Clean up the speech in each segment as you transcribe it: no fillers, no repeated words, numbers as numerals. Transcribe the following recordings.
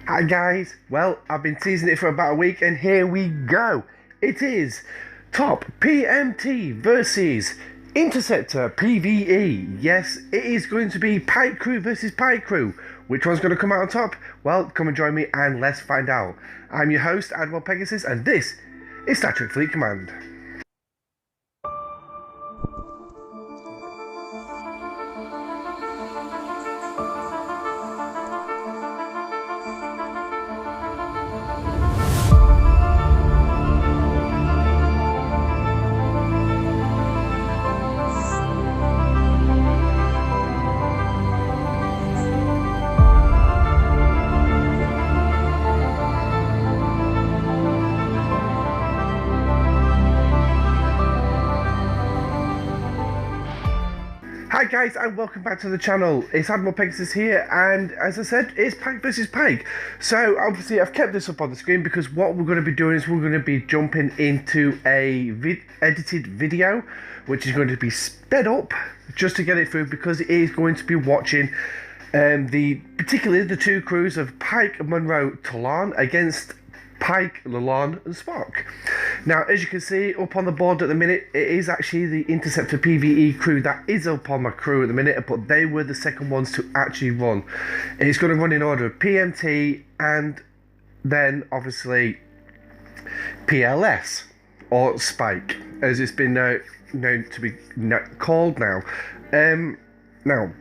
Hi guys, well I've been teasing it for about a week and here we go. It is top PMT versus Interceptor PvE. Yes, it is going to be Pike Crew versus Pike Crew. Which one's going to come out on top? Well, come and join me and let's find out. I'm your host Admiral Pegasus and this is Star Trek Fleet Command. Hi guys and welcome back to the channel. It's Admiral Pegasus here and as I said it's Pike vs Pike. So obviously I've kept this up on the screen because what we're going to be doing is we're going to be jumping into a edited video which is going to be sped up just to get it through because it is going to be watching particularly the two crews of Pike, Monroe, Talon against Pike, Lalon and Spock. Now as you can see up on the board at the minute, it is actually the Interceptor PvE crew that is up on my crew at the minute, but they were the second ones to actually run. It's going to run in order of PMT and then obviously PLS or Spike as it's been known to be called now. Now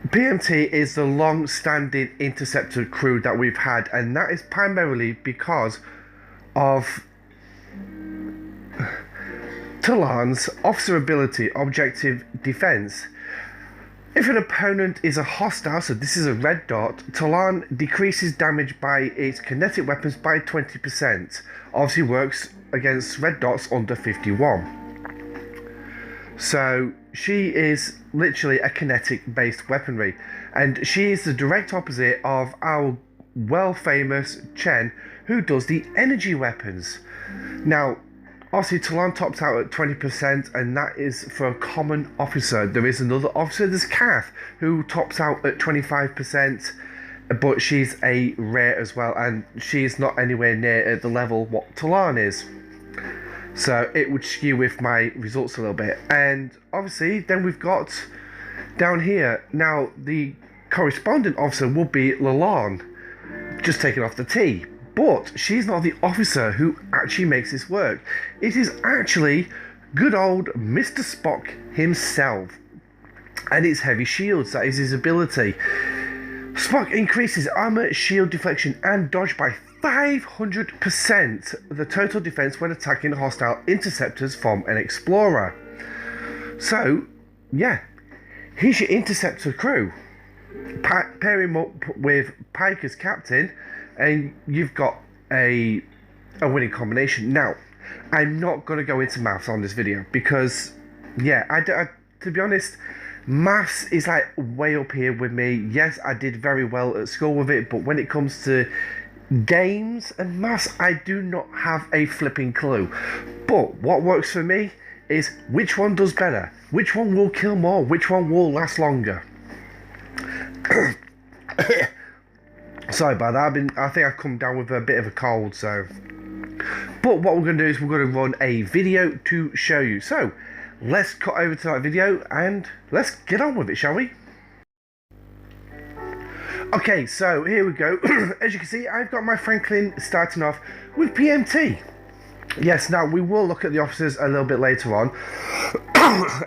PMT is the long-standing Interceptor crew that we've had, and that is primarily because of Talon's officer ability, objective defense. If an opponent is a hostile, so this is a red dot, Talon decreases damage by its kinetic weapons by 20%. Obviously works against red dots under 51. So she is literally a kinetic based weaponry, and she is the direct opposite of our well famous Chen, who does the energy weapons. Now obviously Talon tops out at 20%, and that is for a common officer. There is another officer, there's Kath, who tops out at 25%, but she's a rare as well, and she's not anywhere near at the level what Talon is. So it would skew with my results a little bit. And obviously then we've got down here, now the correspondent officer would be Lalon, just taken off the T. But she's not the officer who actually makes this work. It is actually good old Mr. Spock himself. And it's heavy shields, that is his ability. Spock increases armor, shield deflection and dodge by 500% the total defense when attacking hostile interceptors from an explorer. So yeah, here's your interceptor crew. Pair him up with Pike as captain and you've got a winning combination. Now I'm not going to go into maths on this video because yeah, I to be honest, maths is like way up here with me. Yes, I did very well at school with it, but when it comes to games and maths, I do not have a flipping clue. But what works for me is which one does better, which one will kill more, which one will last longer. Sorry about that, I think I've come down with a bit of a cold, so. But what we're going to do is we're going to run a video to show you. So let's cut over to that video and let's get on with it, shall we? Okay, so here we go. As you can see, I've got my Franklin starting off with PMT. Yes, now we will look at the officers a little bit later on.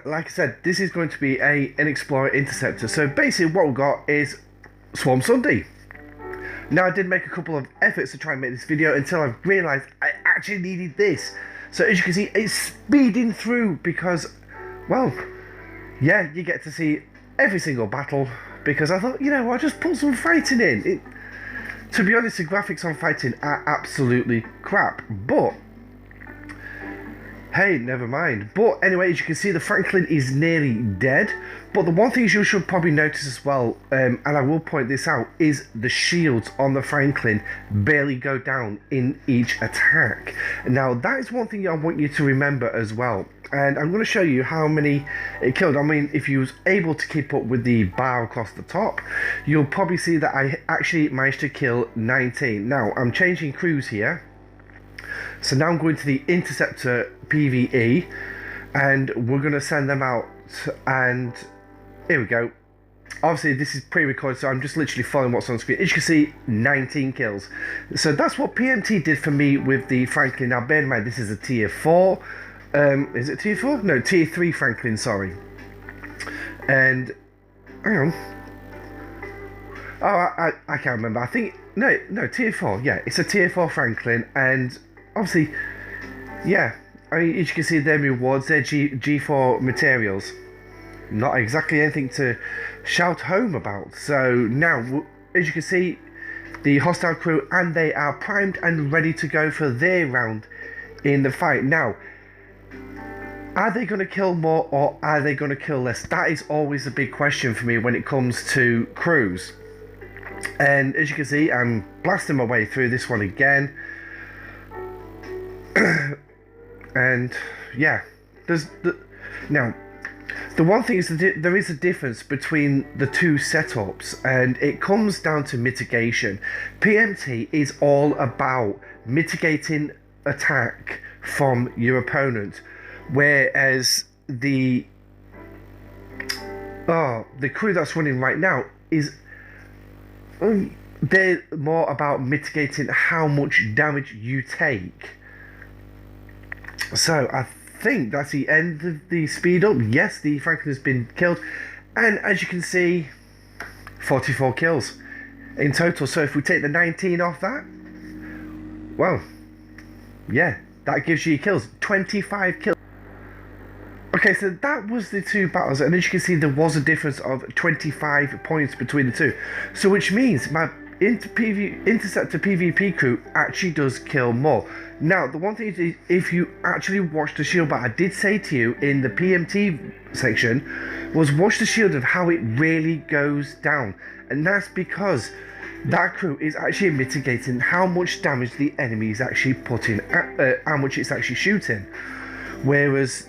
Like I said, this is going to be an Explorer Interceptor. So basically what we've got is Swarm Sunday. Now I did make a couple of efforts to try and make this video until I realised I actually needed this. So as you can see, it's speeding through because, well, yeah, you get to see every single battle. Because I thought, you know, I'll just put some fighting in. To be honest, the graphics on fighting are absolutely crap. But, hey, never mind. But anyway, as you can see, the Franklin is nearly dead. But the one thing you should probably notice as well, and I will point this out, is the shields on the Franklin barely go down in each attack. Now, that is one thing I want you to remember as well. And I'm going to show you how many it killed. I mean, if you was able to keep up with the bar across the top, you'll probably see that I actually managed to kill 19. Now, I'm changing crews here. So now I'm going to the Interceptor PvE, and we're going to send them out, and here we go. Obviously, this is pre-recorded, so I'm just literally following what's on screen. As you can see, 19 kills. So that's what PMT did for me with the Franklin. Now, bear in mind, this is a tier 4. Is it tier 4? No, tier 3 Franklin, sorry. And, hang on. Oh, I can't remember. I think, no, tier 4. Yeah, it's a tier 4 Franklin. And, obviously, yeah. I mean, as you can see, their rewards, their G4 materials. Not exactly anything to shout home about. So now, as you can see, the hostile crew, and they are primed and ready to go for their round in the fight. Now, are they going to kill more or are they going to kill less? That is always a big question for me when it comes to crews. And as you can see, I'm blasting my way through this one again. And yeah, now the one thing is that there is a difference between the two setups, and it comes down to mitigation. PMT is all about mitigating attack from your opponent, whereas the crew that's running right now is they're more about mitigating how much damage you take. So I think that's the end of the speed up. Yes, the Franklin has been killed, and as you can see, 44 kills in total. So if we take the 19 off that, well, yeah, that gives you your kills. 25 kills. Okay, so that was the two battles, and as you can see, there was a difference of 25 points between the two. So which means my Interceptor PvP crew actually does kill more. Now, the one thing is, if you actually watch the shield battle, I did say to you in the PMT section, was watch the shield and how it really goes down. And that's because that crew is actually mitigating how much damage the enemy is actually putting, how much it's actually shooting. Whereas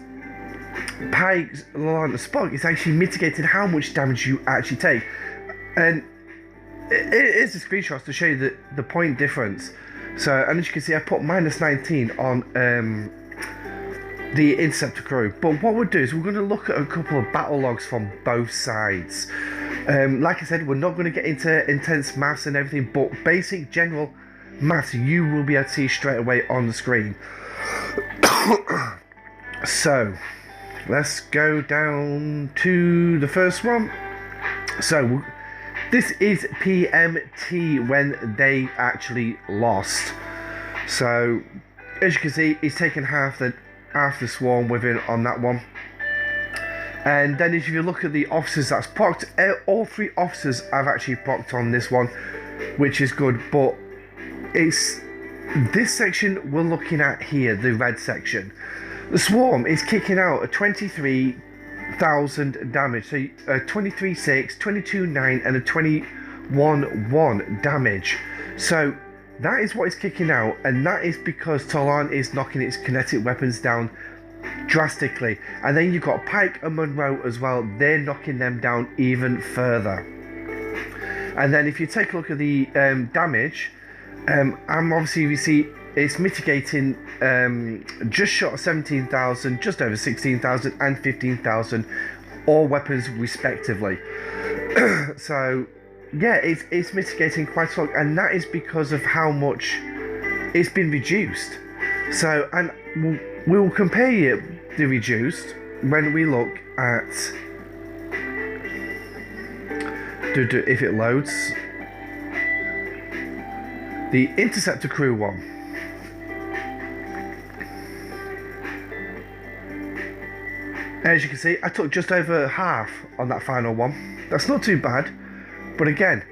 Pike Vs Pike is actually mitigating how much damage you actually take. And it is a screenshot to show you the point difference. So, and as you can see, I put -19 on the Interceptor crew. But what we'll do is we're going to look at a couple of battle logs from both sides. Like I said, we're not going to get into intense maths and everything, but basic general maths you will be able to see straight away on the screen. So, let's go down to the first one. So, this is PMT when they actually lost. So, as you can see, he's taken half the swarm with him on that one. And then if you look at the officers that's procced, all 3 officers have actually procced on this one, which is good. But it's this section we're looking at here, the red section. The swarm is kicking out a 23,000 damage, so 23.6, 22.9 and a 21.1 damage. So that is what is kicking out, and that is because Talon is knocking its kinetic weapons down drastically. And then you've got Pike and Monroe as well, they're knocking them down even further. And then if you take a look at the damage, obviously we see it's mitigating just short of 17,000, just over 16,000 and 15,000, all weapons respectively. So yeah, it's mitigating quite a lot, and that is because of how much it's been reduced. So, and we will compare the reduced when we look at if it loads the Interceptor crew one. As you can see, I took just over half on that final one. That's not too bad. But again,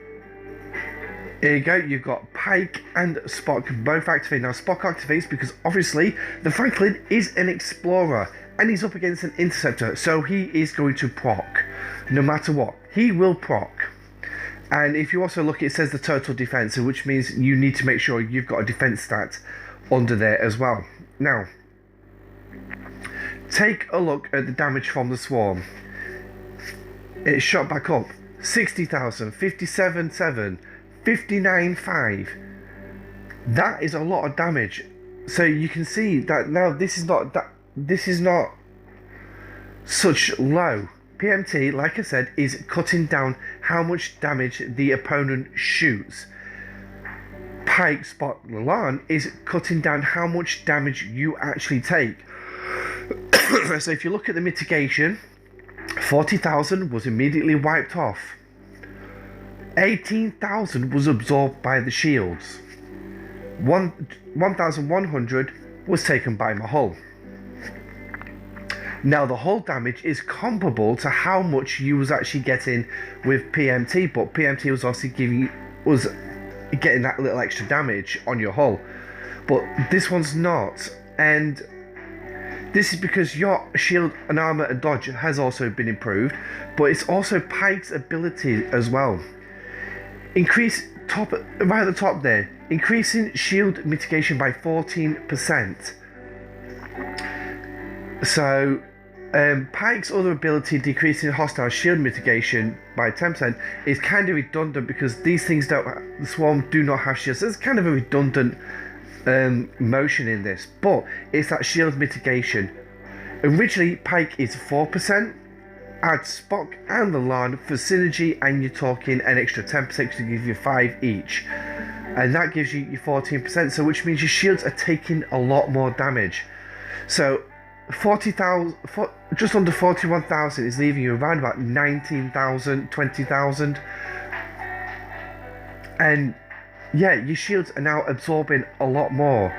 here you go, you've got Pike and Spock both activated. Now, Spock activates because obviously the Franklin is an explorer and he's up against an Interceptor, so he is going to proc. No matter what, he will proc. And if you also look, it says the total defense, which means you need to make sure you've got a defense stat under there as well. Now, take a look at the damage from the swarm. It shot back up 60,000, 57,700, 59,500. That is a lot of damage. So you can see that now this is not such low. PMT, like I said, is cutting down how much damage the opponent shoots. Pike Spot Lalan is cutting down how much damage you actually take. So if you look at the mitigation, 40,000 was immediately wiped off. 18,000 was absorbed by the shields. 1,100 was taken by my hull. Now the hull damage is comparable to how much you was actually getting with PMT, but PMT was obviously getting that little extra damage on your hull, but this one's not, and this is because your shield and armor and dodge has also been improved, but it's also Pike's ability as well. Increase top right at the top there, increasing shield mitigation by 14%. So Pike's other ability, decreasing hostile shield mitigation by 10%, is kind of redundant because these things the swarm do not have shields. So it's kind of a redundant motion in this, but it's that shield mitigation. Originally Pike is 4%. Add Spock and the Lan for synergy, and you're talking an extra 10% to give you 5 each, and that gives you your 14%. So which means your shields are taking a lot more damage. So 40,000, just under 41,000 is leaving you around about 19,000, 20,000, and yeah, your shields are now absorbing a lot more.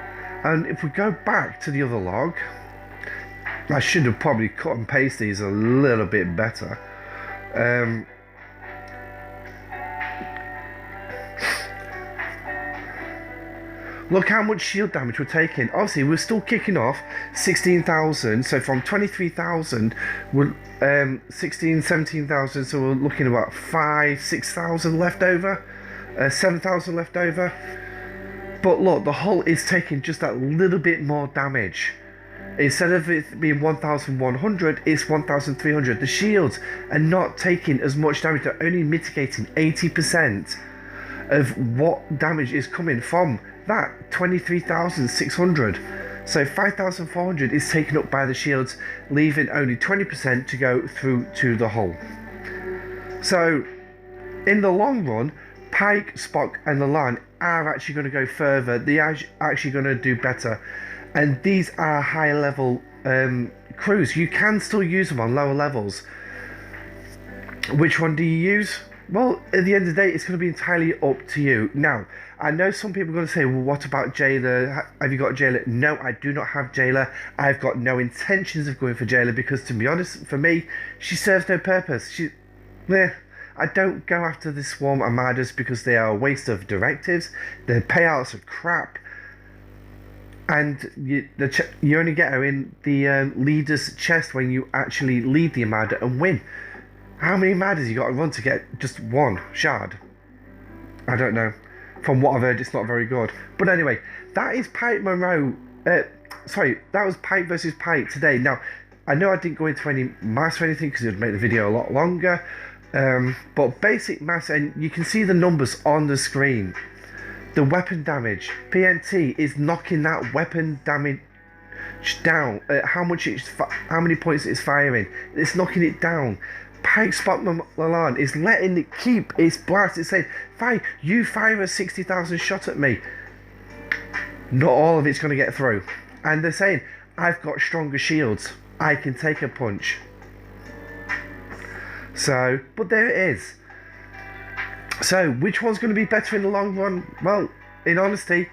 And if we go back to the other log, I should have probably cut and pasted these a little bit better. Look how much shield damage we're taking. Obviously, we're still kicking off 16,000. So from 23,000, we're 16, 17,000. So we're looking at about 5, 6,000 left over, 7,000 left over. But look, the hull is taking just that little bit more damage. Instead of it being 1,100, it's 1,300. The shields are not taking as much damage. They're only mitigating 80% of what damage is coming from that 23,600. So 5,400 is taken up by the shields, leaving only 20% to go through to the hull. So in the long run, Pike, Spock and the Lan are actually going to go further. They are actually going to do better. And these are high level crews. You can still use them on lower levels. Which one do you use? Well, at the end of the day, it's going to be entirely up to you. Now, I know some people are going to say, well, what about Jailer? Have you got Jailer? No, I do not have Jailer. I've got no intentions of going for Jailer because, to be honest, for me, she serves no purpose. I don't go after the Swarm Armadas because they are a waste of directives. Their payouts are crap. And you only get her in the leader's chest when you actually lead the Armada and win. How many Armadas you got to run to get just one shard? I don't know. From what I've heard, it's not very good. But anyway, that is Pike Monroe. That was Pike versus Pike today. Now, I know I didn't go into any maths or anything because it would make the video a lot longer. But basic maths, and you can see the numbers on the screen. The weapon damage, PMT is knocking that weapon damage down. How many points it's firing, it's knocking it down. Pike Spot Lalan is letting it keep its blast. It's saying, fine, you fire a 60,000 shot at me. Not all of it's going to get through. And they're saying, I've got stronger shields. I can take a punch. So, but there it is. So, which one's going to be better in the long run? Well, in honesty,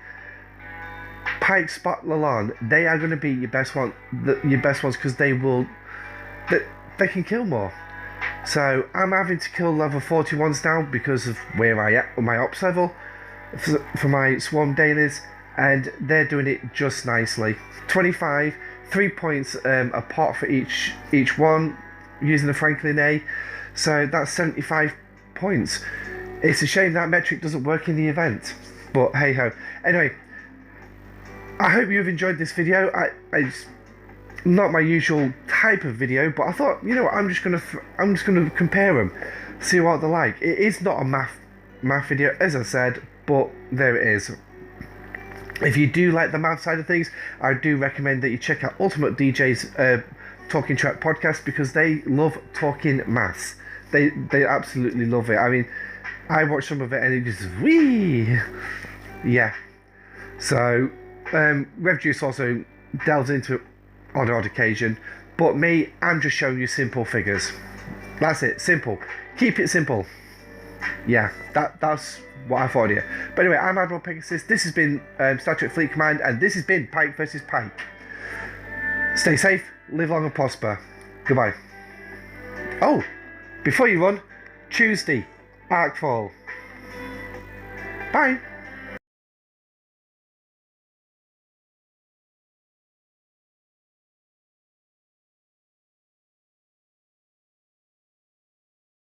Pike Spot Lalan, they are going to be your best ones because they can kill more. So I'm having to kill level 41s now because of where I am on my ops level for my swarm dailies, and they're doing it just nicely. 25, 3 points apart for each one using the Franklin A, so that's 75 points. It's a shame that metric doesn't work in the event, but hey ho. Anyway, I hope you've enjoyed this video. not my usual type of video, but I thought, you know what, I'm just gonna compare them, see what they're like. It is not a math video, as I said, but there it is. If you do like the math side of things, I do recommend that you check out Ultimate DJ's Talking Track podcast, because they love talking maths. They absolutely love it. I mean, I watched some of it and it just wee. Yeah. So Rev Juice also delves into it on an odd occasion, but me, I'm just showing you simple figures. That's it, simple. Keep it simple. Yeah, that's what I thought here. But anyway, I'm Admiral Pegasus. This has been Star Trek Fleet Command, and this has been Pike vs Pike. Stay safe, live long and prosper. Goodbye. Oh, before you run, Tuesday, Arcfall. Bye.